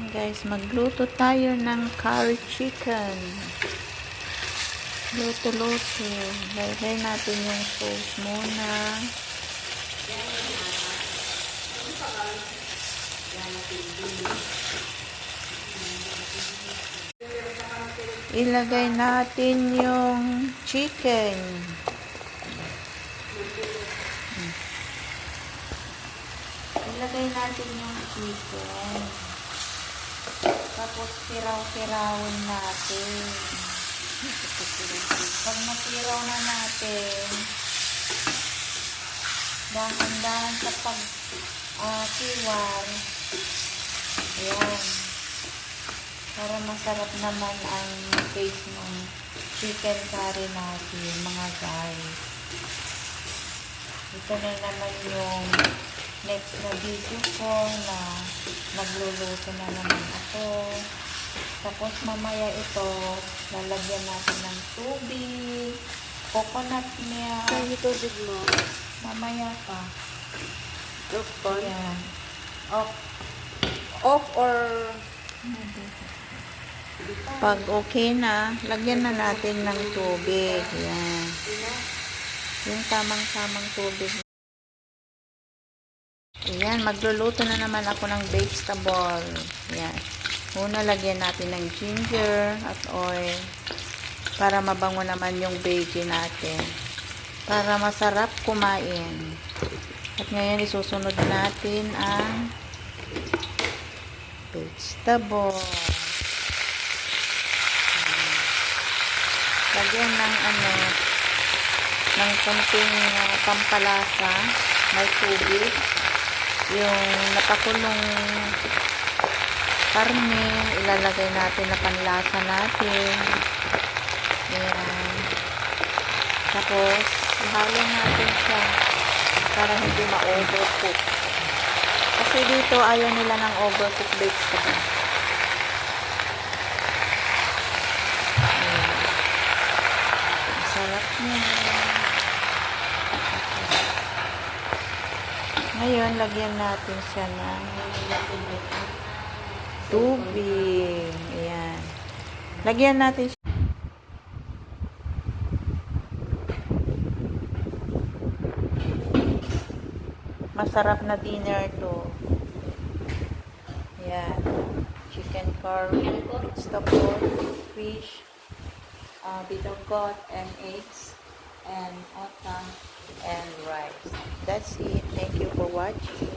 Guys, magluto tayo ng curry chicken. Luto-luto. Lagay natin yung sauce muna. Ilagay natin yung chicken. Ilagay natin yung chicken. Tapos piraw-pirawin natin. Pag napiraw na natin, dahan-dahan sa pag-kiwar. Ayan. Para masarap naman ang taste ng chicken curry natin, mga guys. Ito na naman yung next na video ko na nagluluto na naman ako. Tapos mamaya ito, lalagyan natin ng tubig, coconut milk. Saan yung tubig mo? Mamaya pa. Off on? Ayan. Off or... Pag okay na, lagyan na natin ng tubig. Ayan. Yung tamang-tamang tubig. Ayan, magluluto na naman ako ng vegetable. Ayan. Una, lagyan natin ng ginger at oil para mabango naman yung veggie natin. Para masarap kumain. At ngayon, isusunod natin ang vegetable. Lagyan ng ng konting pampalasa. May tubig. Yung napakulong karne, ilalagay natin na panlasa natin. Ayan. Tapos, ihalo natin siya para hindi ma-overcook. Kasi dito, ayaw nila ng overcooked vegetable. Ayan. Masarap niya. Ngayon, lagyan natin siya ng tubig. Ayan. Lagyan natin siya. Masarap na dinner to. Ayan. Chicken curry, vegetable, fish, bitter gourd, and eggs, and otah, and rice. That's it. Thank you for watching.